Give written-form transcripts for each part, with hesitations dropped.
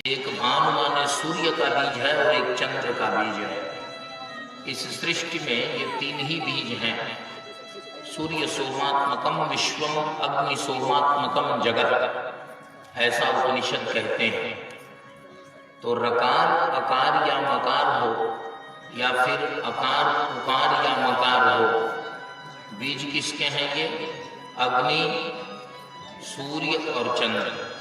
एक भानु माने सूर्य का बीज है और एक चंद्र का बीज है। इस सृष्टि में ये तीन ही बीज हैं। सूर्य सोमात्मकम विश्वम अग्नि सोमात्मकम जगत, ऐसा उपनिषद कहते हैं। तो रकार अकार या मकार हो या फिर अकार उकार या मकार हो, बीज किसके हैं ये? अग्नि, सूर्य और चंद्र।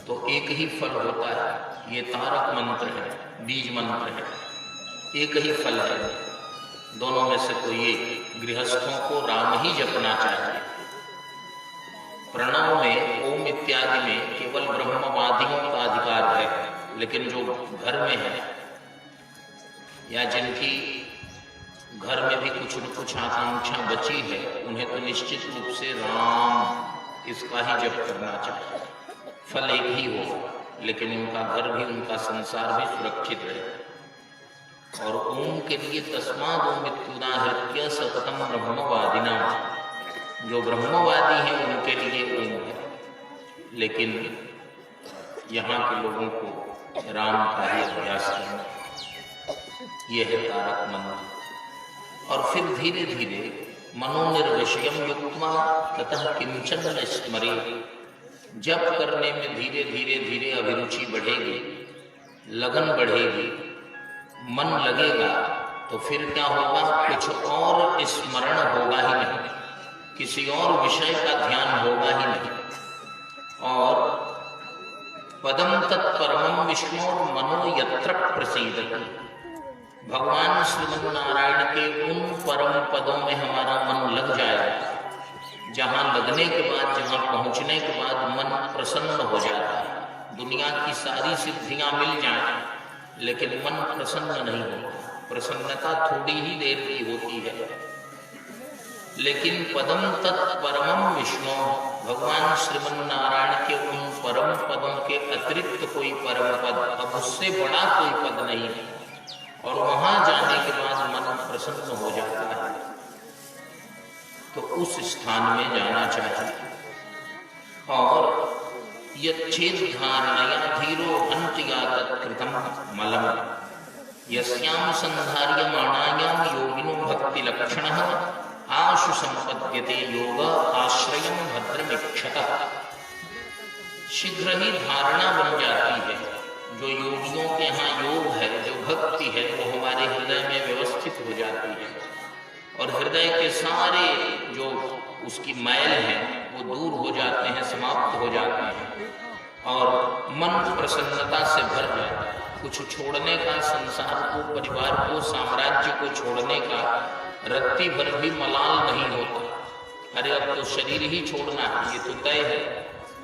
तो एक ही फल होता है। ये तारक मंत्र है, बीज मंत्र है, एक ही फल है। दोनों में से कोई एक। गृहस्थों को राम ही जपना चाहिए। प्रणव में ओम इत्यादि में केवल ब्रह्मवादियों का अधिकार है, लेकिन जो घर में है या जिनकी घर में भी कुछ न कुछ आकांक्षा बची है, उन्हें तो निश्चित रूप से राम इसका ही जप करना चाहिए। फल एक ही हो, लेकिन उनका घर भी, उनका संसार भी सुरक्षित रहे। और ओम के लिए तस्माद ओम इत्युदाहृत्य सततम ब्रह्मवादिना, जो ब्रह्मवादी हैं उनके लिए ओम है, लेकिन यहाँ के लोगों को राम का ही अभ्यास करना, यह है तारक मंत्र। और फिर धीरे धीरे मनोनिर्विषयम युक्त्वा ततः किंचन न स्मरे, जप करने में धीरे धीरे धीरे अभिरुचि बढ़ेगी, लगन बढ़ेगी, मन लगेगा, तो फिर क्या होगा? कुछ और स्मरण होगा ही नहीं, किसी और विषय का ध्यान होगा ही नहीं। और पदम तत्परमं विष्णु मनो यत्र प्रसीदति, भगवान श्रीमन्नारायण के उन परम पदों में हमारा मन लग जाएगा जहाँ लगने के बाद, जहाँ पहुँचने के बाद मन प्रसन्न हो जाता है। दुनिया की सारी सिद्धियां मिल जाएं, लेकिन मन प्रसन्न नहीं होता। प्रसन्नता थोड़ी ही देर की होती है। लेकिन पदम तत्परमं विष्णु, भगवान श्रीमन्नारायण के उन परम पदों के अतिरिक्त कोई परम पद, अब उससे बड़ा कोई पद नहीं है। और वहां जाने के बाद मन प्रसन्न हो जाता है, तो उस स्थान में जाना चाहिए। और यच्छेद्धारणया धीरो हन्त्या तत्कृतं मलम, यस्यां संधार्यमाणायां योगिनो भक्ति लक्षणः आशु संपद्यते योग आश्रयं भद्रमीक्षतः। शीघ्र ही धारणा बन जाती है। जो योगियों के यहाँ योग है, जो भक्ति है, वो हमारे हृदय में व्यवस्थित हो जाती है। और हृदय के सारे जो उसकी मैल है वो दूर हो जाते हैं, समाप्त हो जाते हैं, और मन प्रसन्नता से भर जाता है। कुछ छोड़ने का, संसार को, परिवार को, साम्राज्य को छोड़ने का रत्ती भर भी मलाल नहीं होता। अरे अब तो शरीर ही छोड़ना है, ये तो तय है,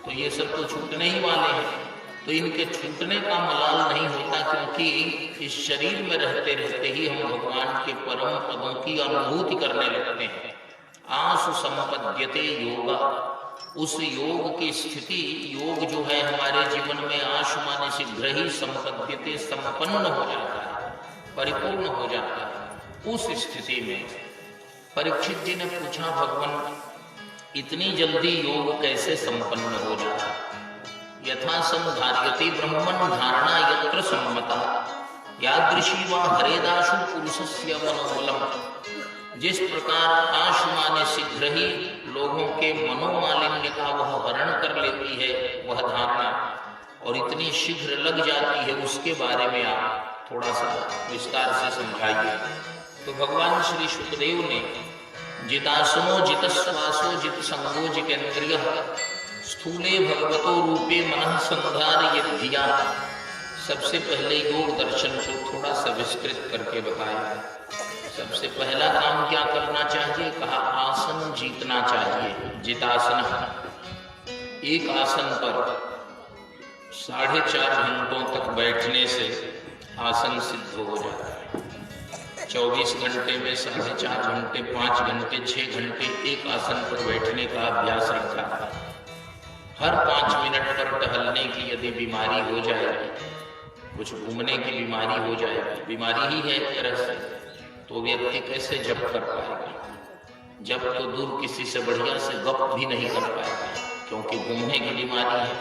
तो ये सब तो छूटने ही वाले हैं। तो इनके छूटने का मलाल नहीं होता, क्योंकि इस शरीर में रहते रहते ही हम भगवान के परम पदों की अनुभूति करने लगते हैं। आशु संपद्यते योगा, उस योग की स्थिति, योग जो है हमारे जीवन में, आशु माने शीघ्र ही, संपद्यते संपन्न हो जाता है, परिपूर्ण हो जाता है। उस स्थिति में परीक्षित जी ने पूछा, भगवान इतनी जल्दी योग कैसे संपन्न हो जाता? यथा संधार्यते ब्रह्मन् धारणा यत्र सम्मता, यादृशी वा हरेदाशु पुरुषस्य मनोबलम। जिस प्रकार आशु माने शीघ्र ही लोगों के मनोमालिन्य का वह हरण कर लेती है वह धारणा, और इतनी शीघ्र लग जाती है, उसके बारे में आप थोड़ा सा विस्तार से समझाइए। तो भगवान श्री शुकदेव ने जितासनो जितश्वासो जित संगो जितेन्द्रिय स्थूले भगवतो रूपे मनः संधारयेद्धिया, सबसे पहले योग दर्शन को थोड़ा सा विस्तृत करके बताया। सबसे पहला काम क्या करना चाहिए? कहा आसन जीतना चाहिए। जितासन, एक आसन पर 4.5 घंटों तक बैठने से आसन सिद्ध हो जाता है। 24 घंटे में 4.5 घंटे, 5 घंटे, 6 घंटे एक आसन पर बैठने का अभ्यास रखा है। हर 5 मिनट पर टहलने की यदि बीमारी हो जाएगी, कुछ घूमने की बीमारी हो जाएगी, बीमारी ही है एक तरह से, तो व्यक्ति कैसे जप कर पाएगा? जप तो दूर, किसी से बढ़िया से गप भी नहीं कर पाएगा, क्योंकि घूमने की बीमारी है।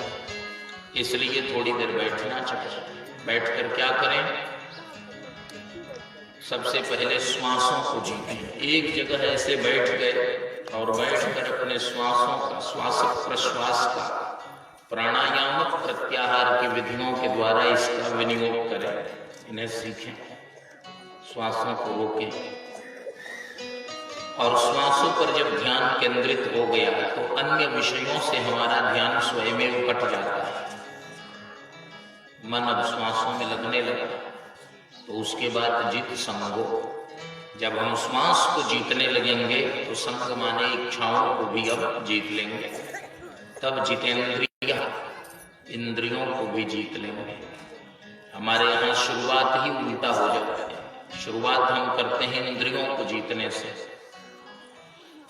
इसलिए थोड़ी देर बैठना चाहिए। बैठकर क्या करें? सबसे पहले श्वासों को जीतें। एक जगह ऐसे बैठ गए और बैठकर अपने श्वासों का, श्वास प्रश्वास का, प्राणायाम प्रत्याहार की विधियों के द्वारा इसका विनियोग करें, इन्हें सीखें। श्वासों को रोकें और श्वासों पर जब ध्यान केंद्रित हो गया तो अन्य विषयों से हमारा ध्यान स्वयं कट जाता है। मन अब श्वासों में लगने लगा तो उसके बाद जित संगो, जब हम श्वास को जीतने लगेंगे तो संग माने इच्छाओं को भी अब जीत लेंगे। तब जितेंद्रिय, इंद्रियों को भी जीत लेंगे। हमारे यहाँ शुरुआत ही उल्टा हो जाता है। शुरुआत हम करते हैं इंद्रियों को जीतने से।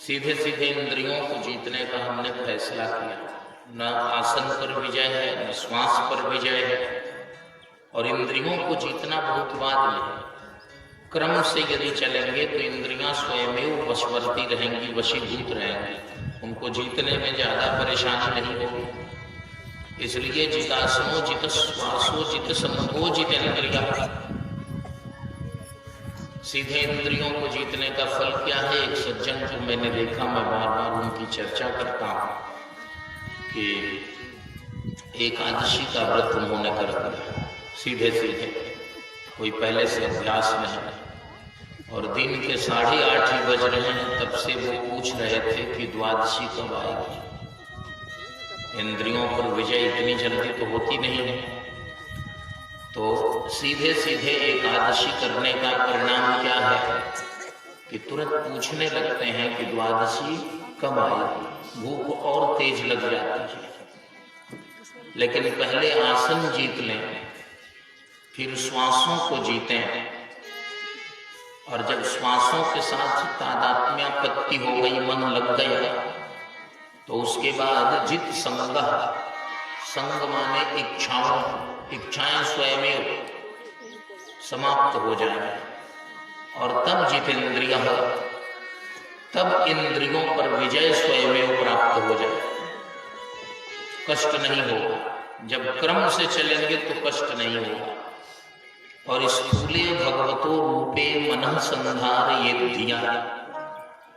सीधे सीधे इंद्रियों को जीतने का हमने फैसला किया। न आसन पर विजय है, न श्वास पर विजय है, और इंद्रियों को जीतना बहुत बाद में है। क्रम से यदि चलेंगे तो इंद्रियां स्वयं वशवर्ती रहेंगी, वशीभूत रहेंगी, उनको जीतने में ज्यादा परेशानी नहीं होगी। इसलिए जितासनो जित श्वासो जित संगो जितेंद्रिया। सीधे इंद्रियों को जीतने का फल क्या है? एक सज्जन को मैंने देखा, मैं बार बार उनकी चर्चा करता हूं कि एकादशी का व्रत उन्होंने कर दिया सीधे सीधे, कोई पहले से अभ्यास नहीं, और दिन के 8:30 ही बज रहे हैं तब से वो पूछ रहे थे कि द्वादशी कब आएगी। इंद्रियों पर विजय इतनी जल्दी तो होती नहीं है। तो सीधे सीधे एकादशी करने का परिणाम क्या है कि तुरंत पूछने लगते हैं कि द्वादशी कब आएगी, भूख और तेज लग जाती है। लेकिन पहले आसन जीत लें, फिर श्वासों को जीतें, और जब श्वासों के साथ तादात्म्यापत्ति हो गई, मन लग गया, तो उसके बाद जित संग, संग माने इच्छाओं, इच्छाएं स्वयं समाप्त हो जाएंगे, और तब जितेंद्रिय, तब इंद्रियों पर विजय स्वयं प्राप्त हो जाए। कष्ट नहीं होगा। जब क्रम से चलेंगे तो कष्ट नहीं होगा। और स्थूले भगवतो रूपे मनः संधार ये धिया,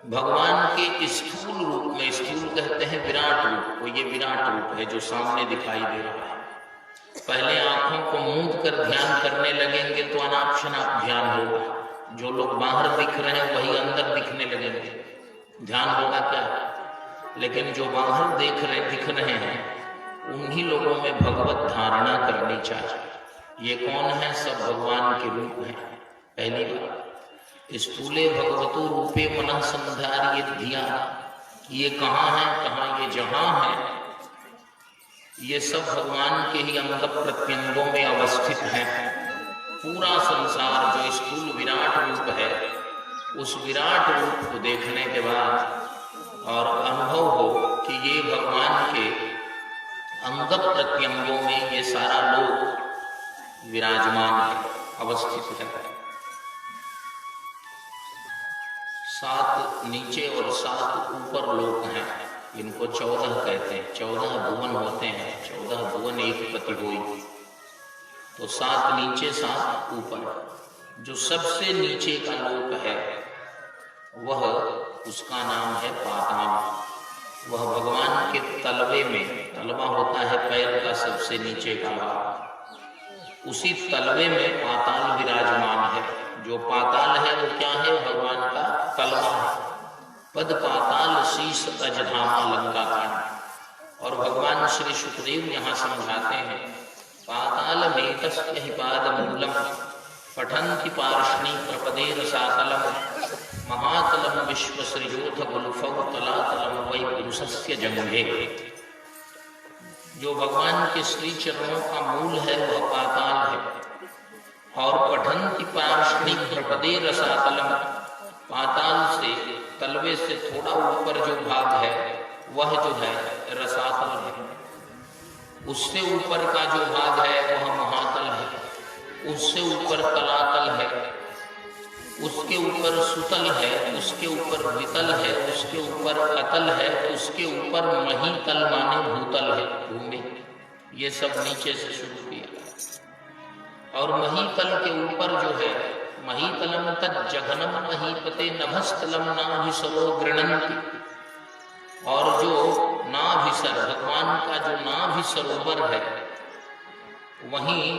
भगवान के स्थूल रूप में, स्थूल कहते हैं विराट रूप को, ये विराट रूप है जो सामने दिखाई दे रहा है। पहले आंखों को मूंद कर ध्यान करने लगेंगे तो अनापशनाप ध्यान होगा। जो लोग बाहर दिख रहे हैं वही अंदर दिखने लगेंगे, ध्यान होगा क्या? लेकिन जो बाहर दिख रहे हैं उन्हीं लोगों में भगवत धारणा करनी चाहिए। ये कौन है? सब भगवान के रूप हैं। पहली बात, स्थूले भगवतो रूपे मनः संधार ये धिया, ये कहाँ है? कहाँ? ये जहां है, ये सब भगवान के ही अंग प्रत्यंगों में अवस्थित है। पूरा संसार जो स्थूल विराट रूप है, उस विराट रूप को देखने के बाद और अनुभव हो कि ये भगवान के अंग प्रत्यंगों में ये सारा लोक विराजमान है, अवस्थित है। 7 नीचे और 7 ऊपर लोक हैं, इनको 14 कहते हैं। 14 भुवन होते हैं, 14 भुवन एक पति हुई, तो 7 नीचे 7 ऊपर। जो सबसे नीचे का लोक है वह, उसका नाम है पाताल। वह भगवान के तलवे में, तलवा होता है पैर का सबसे नीचे का भाग, उसी तलवे में पाताल विराजमान है। जो पाताल है वो क्या है? भगवान का तलवा है। पद पाताल शीश अजधामा लंका कांड। और भगवान श्री सुखदेव यहाँ समझाते हैं, पाताल मेतस्य हि पाद मूलम पठन्ति पार्ष्णी प्रपदे रसातलम महातलम विश्वसृजोथ गुल्फौ तलातलम वै पुरुषस्य जंघे। जो भगवान के श्री चरणों का मूल है वह पाताल है। और पठन्ति पार्ष्णी प्रपदे रसातलम, पाताल से, तलवे से थोड़ा ऊपर जो भाग है वह जो है रसातल है। उससे ऊपर का जो भाग है वह महातल है। उससे ऊपर तलातल है, उसके ऊपर सुतल है, उसके ऊपर वितल है, उसके ऊपर अतल है, उसके ऊपर महीतल माने भूतल है, भूमि। ये सब नीचे से शुरू किया। और महीतल के ऊपर जो है, महीतलम तज्जघनम महीपते नभस्तलम नाभिसरो गृणन्ति, और जो नाभिसर भगवान का जो नाभि सरोवर है वहीं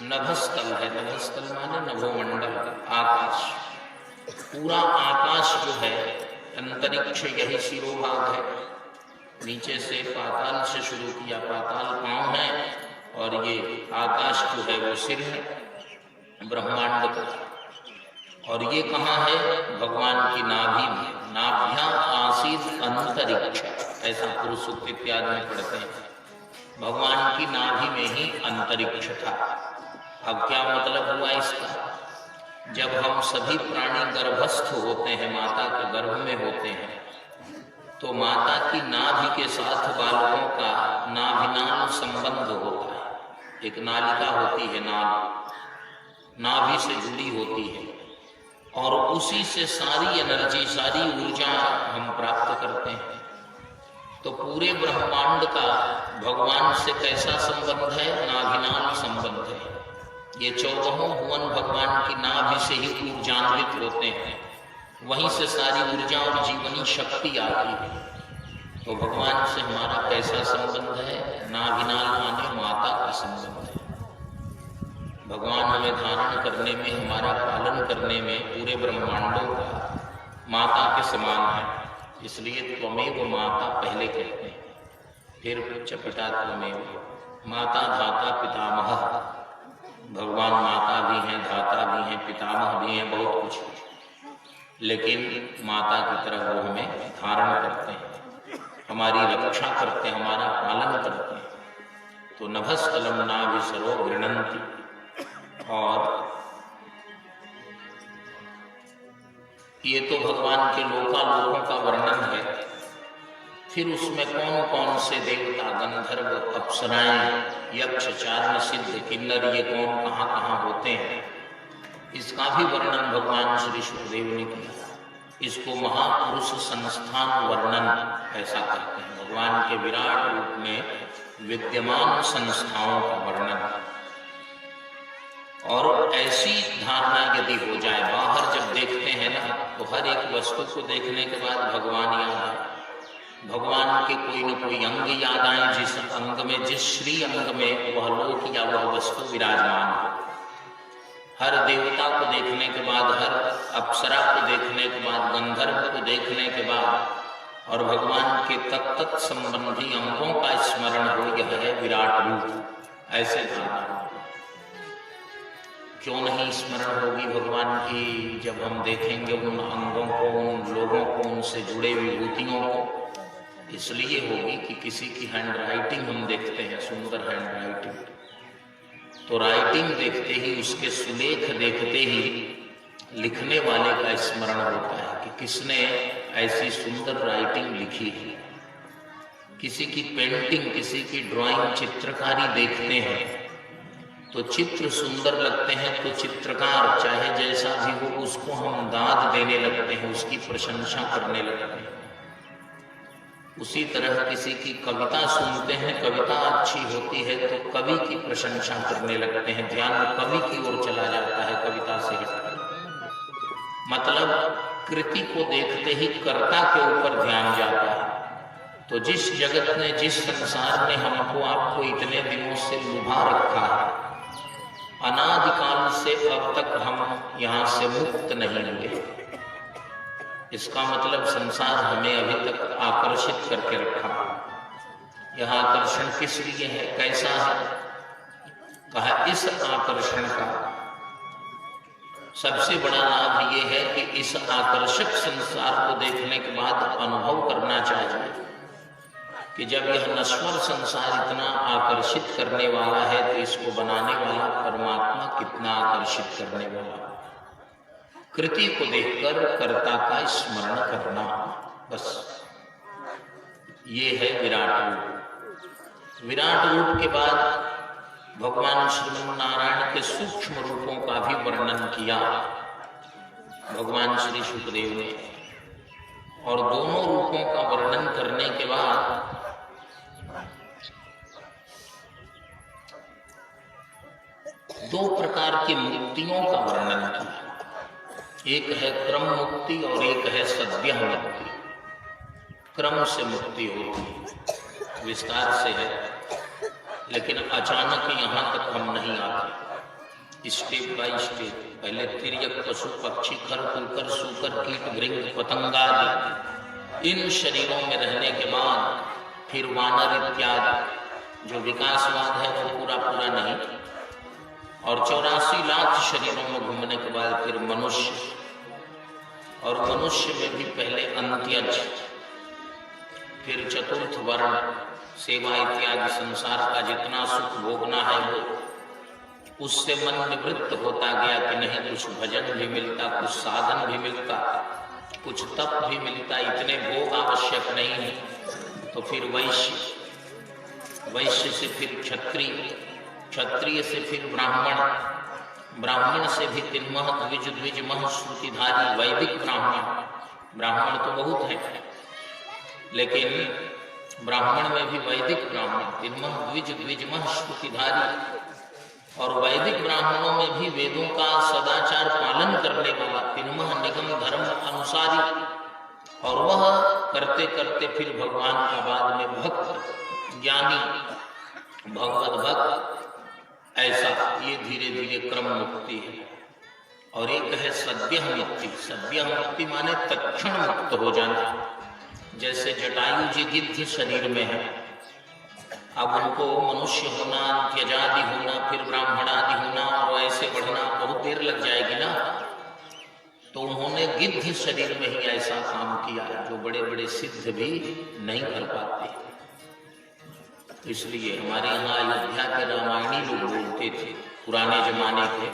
नभस्थल है। नभस्थल माने नभोमंडल, आकाश, पूरा आकाश जो है, अंतरिक्ष यही शिरोभाग है। नीचे से पाताल से शुरू किया, पाताल पांव है, और ये आकाश जो है वो सिर है ब्रह्मांड का। और ये कहाँ है? भगवान की नाभि में। नाभ्या आसीत अंतरिक्ष, ऐसा पुरुष सूक्त इत्यादि में पढ़ते हैं। भगवान की नाभि में ही अंतरिक्ष था। अब क्या मतलब हुआ इसका? जब हम सभी प्राणी गर्भस्थ होते हैं, माता के गर्भ में होते हैं, तो माता की नाभि के साथ बालकों का नाभिनाल संबंध होता है। एक नालिका होती है, नाभि से जुड़ी होती है, और उसी से सारी एनर्जी, सारी ऊर्जा हम प्राप्त करते हैं। तो पूरे ब्रह्मांड का भगवान से कैसा संबंध है? नाभिनाल संबंध है। ये 14 भुवन भगवान की नाभि से ही ऊर्जान्वित होते हैं, वहीं से सारी ऊर्जा और जीवनी शक्ति आती है। तो भगवान से हमारा कैसा संबंध है? नाभिनाल माने माता का संबंध है। भगवान हमें धारण करने में, हमारा पालन करने में पूरे ब्रह्मांडों का माता के समान है। इसलिए त्वमेव माता पहले कहते हैं, फिर च पिता त्वमेव। माता धाता पितामह, भगवान माता भी हैं, धाता भी हैं, पितामह भी हैं, बहुत कुछ है। लेकिन माता की तरह वो हमें धारण करते हैं, हमारी रक्षा करते हैं, हमारा पालन करते हैं। तो नभस्थलम नाभिसरो गृणन्ति। और ये तो भगवान के लोकालोकों का वर्णन है। फिर उसमें कौन कौन से देवता, गंधर्व, अप्सराएं, यक्ष, चारण, सिद्ध, किन्नर, ये कौन कहाँ कहाँ होते हैं, इसका भी वर्णन भगवान श्री सुखदेव ने किया। इसको महापुरुष संस्थान वर्णन ऐसा कहते हैं। भगवान के विराट रूप में विद्यमान संस्थाओं का वर्णन। और ऐसी धारणा यदि हो जाए, बाहर जब देखते हैं ना, तो हर एक वस्तु को देखने के बाद भगवान याद आए, भगवान के कोई न कोई अंग याद आए, जिस अंग में, जिस श्री अंग में वह लोक या वह वस्तु विराजमान हो। हर देवता को देखने के बाद, हर अप्सरा को देखने के बाद, गंधर्व को देखने के बाद, और भगवान के तत्त संबंधी अंगों का स्मरण हो, यह है विराट रूप। ऐसे धारणा क्यों नहीं स्मरण होगी भगवान की? जब हम देखेंगे उन अंगों को, उन लोगों को, उनसे जुड़े विभूतियों को। इसलिए होगी कि किसी की हैंड राइटिंग हम देखते हैं, सुंदर हैंड राइटिंग, तो राइटिंग देखते ही, उसके सुलेख देखते ही लिखने वाले का स्मरण होता है कि किसने ऐसी सुंदर राइटिंग लिखी है। किसी की पेंटिंग, किसी की ड्राइंग, चित्रकारी देखते हैं तो चित्र सुंदर लगते हैं, तो चित्रकार चाहे जैसा भी हो, उसको हम दाद देने लगते हैं, उसकी प्रशंसा करने लगते हैं। उसी तरह किसी की कविता सुनते हैं, कविता अच्छी होती है तो कवि की प्रशंसा करने लगते हैं, ध्यान कवि की ओर चला जाता है, कविता से हटकर। मतलब कृति को देखते ही कर्ता के ऊपर ध्यान जाता है। तो जिस जगत ने, जिस संसार ने हमको, आपको इतने दिनों से लुभा रखा है, अनादिकाल से अब तक हम यहाँ से मुक्त नहीं हुए, इसका मतलब संसार हमें अभी तक आकर्षित करके रखा। यह आकर्षण किस लिए है, कैसा है? कहा इस आकर्षण का सबसे बड़ा लाभ ये है कि इस आकर्षक संसार को देखने के बाद अनुभव करना चाहिए कि जब यह नश्वर संसार इतना आकर्षित करने वाला है, तो इसको बनाने वाला परमात्मा कितना आकर्षित करने वाला। कृति को देखकर कर्ता का स्मरण करना, बस ये है विराट रूप। विराट रूप के बाद भगवान श्रीमन्नारायण के सूक्ष्म रूपों का भी वर्णन किया भगवान श्री सुखदेव ने। और दोनों रूपों का वर्णन करने के बाद दो प्रकार की मुक्तियों का वर्णन किया। एक है क्रम मुक्ति और एक है सद्य मुक्ति। क्रम से मुक्ति होती है, विस्तार से है, लेकिन अचानक यहाँ तक हम नहीं आते। स्टेप बाय स्टेप, पहले तिर्यक, पशु पक्षी, खर कुकर, सूकर, कीट, भृंग, पतंगादि, इन शरीरों में रहने के बाद फिर वानर इत्यादि। जो विकासवाद है वो पूरा पूरा नहीं, और 84 लाख शरीरों में घूमने के बाद फिर मनुष्य, और मनुष्य में भी पहले अंत्यज, फिर चतुर्थ वर्ण, सेवा इत्यादि। संसार का जितना सुख भोगना है वो, उससे मन निवृत्त होता गया कि नहीं, कुछ भजन भी मिलता, कुछ साधन भी मिलता, कुछ तप भी मिलता, इतने भोग आवश्यक नहीं है। तो फिर वैश्य, वैश्य से फिर क्षत्रिय, क्षत्रिय से फिर ब्राह्मण, ब्राह्मण से भी तिन्मह, द्विज, द्विजमह, श्रुतिधारी, वैदिक ब्राह्मण। ब्राह्मण तो बहुत है, लेकिन ब्राह्मण में भी वैदिक ब्राह्मण, तिन्मह, द्विज, द्विजमह, श्रुतिधारी। और वैदिक ब्राह्मणों में भी वेदों का सदाचार पालन करने वाला, तिन्मह, निगम, धर्म अनुसारी। और वह करते करते फिर भगवान का बाद में भक्त, ज्ञानी, भगवत भक्त, ऐसा ये धीरे धीरे क्रम मुक्ति है। और एक है सद्य मुक्ति। सद्य मुक्ति माने तत्क्षण मुक्त हो जाना। जैसे जटायु जी गिद्ध शरीर में है, अब उनको मनुष्य होना, त्यजादि होना, फिर ब्राह्मणादि होना और ऐसे बढ़ना बहुत देर लग जाएगी ना। तो उन्होंने गिद्ध शरीर में ही ऐसा काम किया जो बड़े बड़े सिद्ध भी नहीं कर पाते। इसलिए हमारे यहाँ अयोध्या के रामायणी लोग बोलते थे पुराने जमाने के,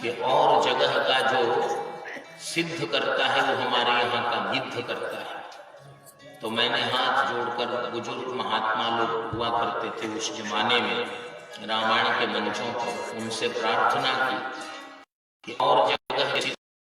कि और जगह का जो सिद्ध करता है वो हमारे यहाँ का गिद्ध करता है। तो मैंने हाथ जोड़कर, बुजुर्ग महात्मा लोग हुआ करते थे उस जमाने में, रामायण के मंचों पर उनसे प्रार्थना की कि और जगह